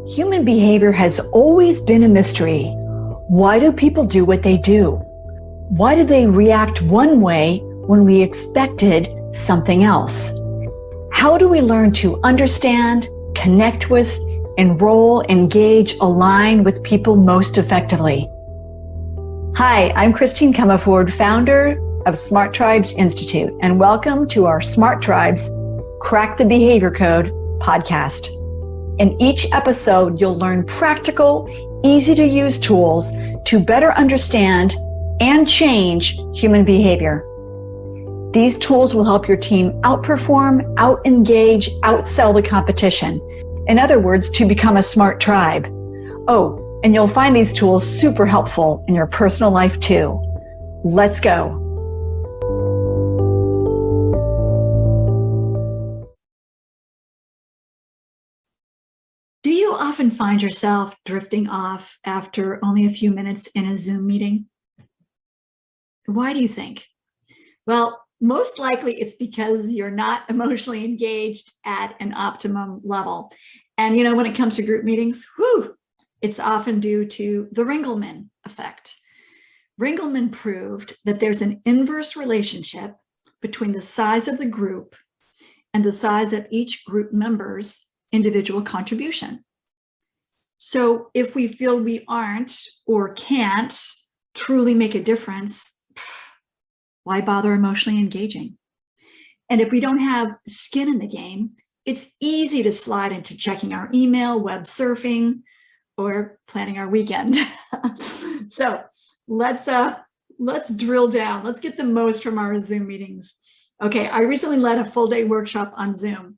Human behavior has always been a mystery. Why do people do what they do? Why do they react one way when we expected something else? How do we learn to understand, connect with, enroll, engage, align with people most effectively? Hi, I'm Christine Comerford, founder of Smart Tribes Institute, and welcome to our Smart Tribes Crack the Behavior Code podcast. In each episode, you'll learn practical, easy-to-use tools to better understand and change human behavior. These tools will help your team outperform, out-engage, outsell the competition. In other words, to become a smart tribe. Oh, and you'll find these tools super helpful in your personal life too. Let's go. Do you often find yourself drifting off after only a few minutes in a Zoom meeting? Why do you think? Well, most likely it's because you're not emotionally engaged at an optimum level. And when it comes to group meetings, it's often due to the Ringelmann effect. Ringelmann proved that there's an inverse relationship between the size of the group and the size of each group member's individual contribution. So if we feel we aren't or can't truly make a difference, why bother emotionally engaging? And if we don't have skin in the game, it's easy to slide into checking our email, web surfing, or planning our weekend. So let's drill down. Let's get the most from our Zoom meetings. Okay, I recently led a full day workshop on Zoom.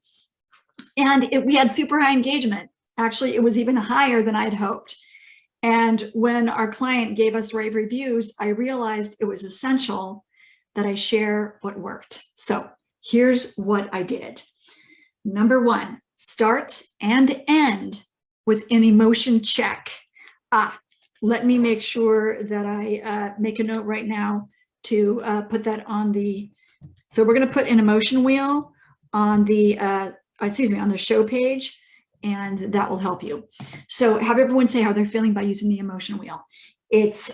And we had super high engagement. Actually, it was even higher than I'd hoped. And when our client gave us rave reviews, I realized it was essential that I share what worked. So here's what I did. Number one, start and end with an emotion check. Let me make sure that I make a note right now to put that on the, so we're going to put an emotion wheel on the, on the show page, and that will help you. So have everyone say how they're feeling by using the emotion wheel. It's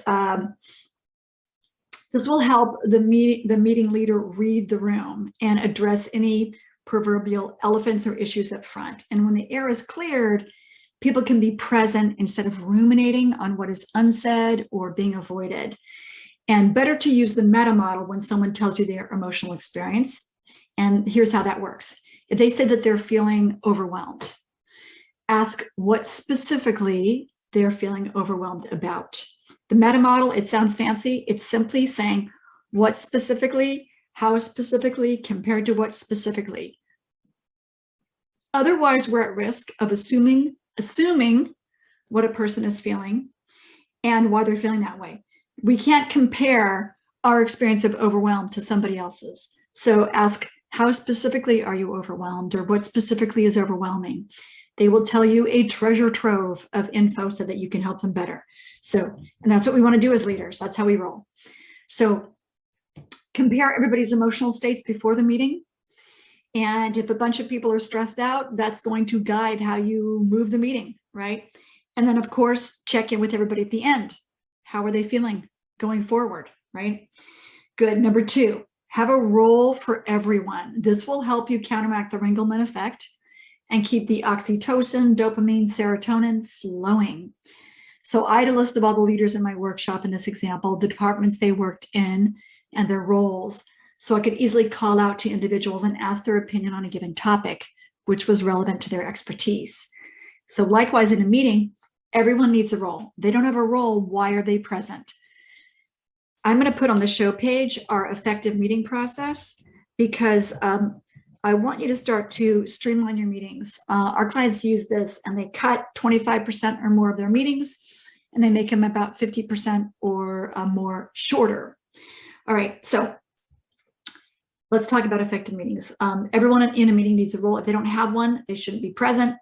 this will help the meeting leader read the room and address any proverbial elephants or issues up front. And when the air is cleared, people can be present instead of ruminating on what is unsaid or being avoided. And better to use the meta model when someone tells you their emotional experience. And here's how that works. If they say that they're feeling overwhelmed, ask what specifically they're feeling overwhelmed about. The meta model, it sounds fancy. It's simply saying what specifically, how specifically, compared to what specifically. Otherwise, we're at risk of assuming what a person is feeling and why they're feeling that way. We can't compare our experience of overwhelm to somebody else's. So ask, how specifically are you overwhelmed, or what specifically is overwhelming? They will tell you a treasure trove of info so that you can help them better. So, and that's what we want to do as leaders. That's how we roll. So compare everybody's emotional states before the meeting. And if a bunch of people are stressed out, that's going to guide how you move the meeting, right? And then of course, check in with everybody at the end. How are they feeling going forward, right? Good. Number two, have a role for everyone. This will help you counteract the Ringelmann effect and keep the oxytocin, dopamine, serotonin flowing. So I had a list of all the leaders in my workshop in this example, the departments they worked in and their roles. So I could easily call out to individuals and ask their opinion on a given topic, which was relevant to their expertise. So likewise in a meeting, everyone needs a role. They don't have a role, why are they present? I'm going to put on the show page our effective meeting process because I want you to start to streamline your meetings. Our clients use this and they cut 25% or more of their meetings and they make them about 50% or more shorter. All right, so let's talk about effective meetings. Everyone in a meeting needs a role. If they don't have one, they shouldn't be present.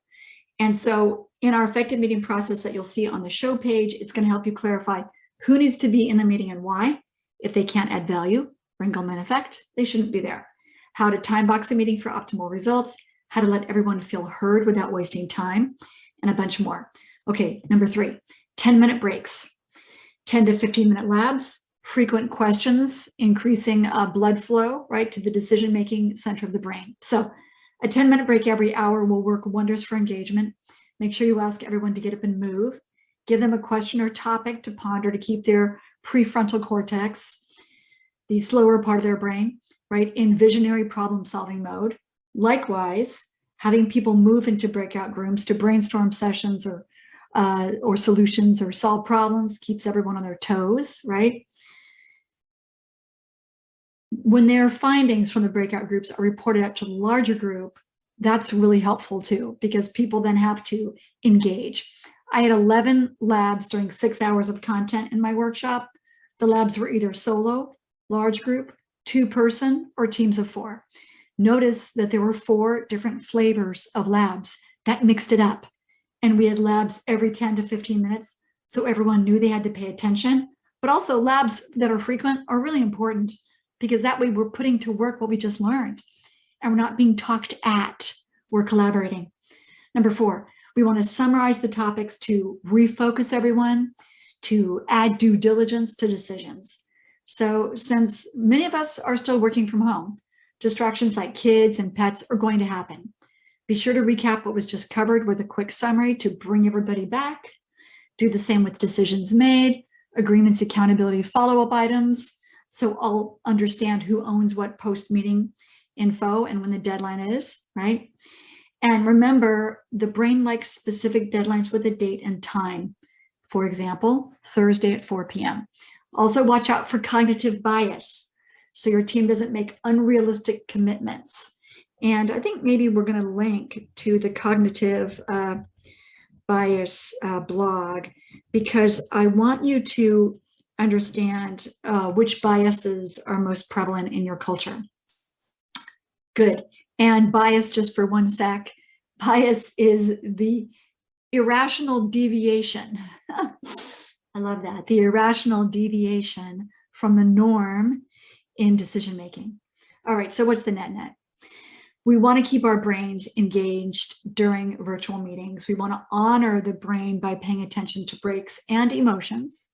And so in our effective meeting process that you'll see on the show page, it's going to help you clarify who needs to be in the meeting and why. If they can't add value, Ringelmann effect, they shouldn't be there. How to time box a meeting for optimal results, how to let everyone feel heard without wasting time. and a bunch more. Okay, number 3, 10-minute breaks, 10 to 15-minute labs, frequent questions, increasing blood flow, right, to the decision-making center of the brain. So a 10-minute break every hour will work wonders for engagement. Make sure you ask everyone to get up and move. Give them a question or topic to ponder to keep their prefrontal cortex, the slower part of their brain, right, in visionary problem-solving mode. Likewise, having people move into breakout rooms to brainstorm sessions or solutions or solve problems keeps everyone on their toes, right? When their findings from the breakout groups are reported out to the larger group, that's really helpful too, because people then have to engage. I had 11 labs during 6 hours of content in my workshop. The labs were either solo, large group, 2-person, or teams of 4. Notice that there were 4 different flavors of labs that mixed it up. And we had labs every 10 to 15 minutes, so everyone knew they had to pay attention. But also labs that are frequent are really important, because that way we're putting to work what we just learned, and we're not being talked at, we're collaborating. Number 4, we want to summarize the topics to refocus everyone, to add due diligence to decisions. So since many of us are still working from home, distractions like kids and pets are going to happen. Be sure to recap what was just covered with a quick summary to bring everybody back. Do the same with decisions made, agreements, accountability, follow-up items, so I'll understand who owns what post-meeting info and when the deadline is, right? And remember, the brain likes specific deadlines with a date and time. For example, Thursday at 4 p.m. Also, watch out for cognitive bias, so your team doesn't make unrealistic commitments. And I think maybe we're going to link to the cognitive bias blog, because I want you to understand which biases are most prevalent in your culture. Good. And bias, just for 1 sec, bias is the irrational deviation. I love that. The irrational deviation from the norm in decision making. All right, so what's the net? We want to keep our brains engaged during virtual meetings. We want to honor the brain by paying attention to breaks and emotions.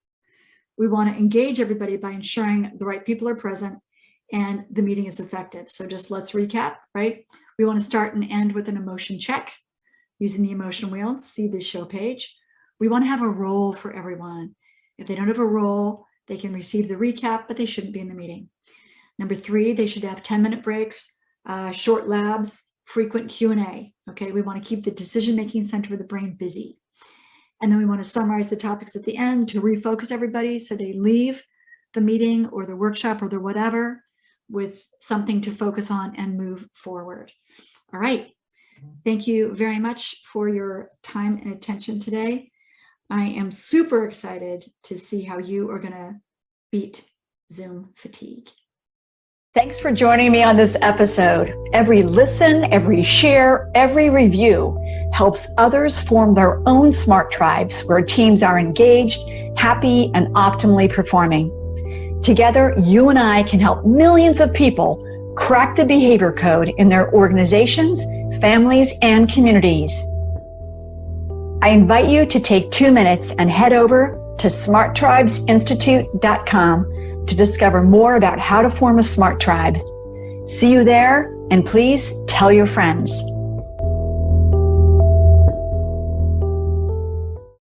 We want to engage everybody by ensuring the right people are present and the meeting is effective. So just let's recap, right? We want to start and end with an emotion check using the emotion wheel. See the show page. We want to have a role for everyone. If they don't have a role, they can receive the recap, but they shouldn't be in the meeting. Number 3, they should have 10-minute breaks, short labs, frequent Q&A. Okay, we want to keep the decision-making center of the brain busy. And then we want to summarize the topics at the end to refocus everybody so they leave the meeting or the workshop or the whatever with something to focus on and move forward. All right. Thank you very much for your time and attention today. I am super excited to see how you are going to beat Zoom fatigue. Thanks for joining me on this episode. Every listen, every share, every review helps others form their own smart tribes where teams are engaged, happy, and optimally performing. Together, you and I can help millions of people crack the behavior code in their organizations, families, and communities. I invite you to take 2 minutes and head over to smarttribesinstitute.com to discover more about how to form a smart tribe. See you there, and please tell your friends.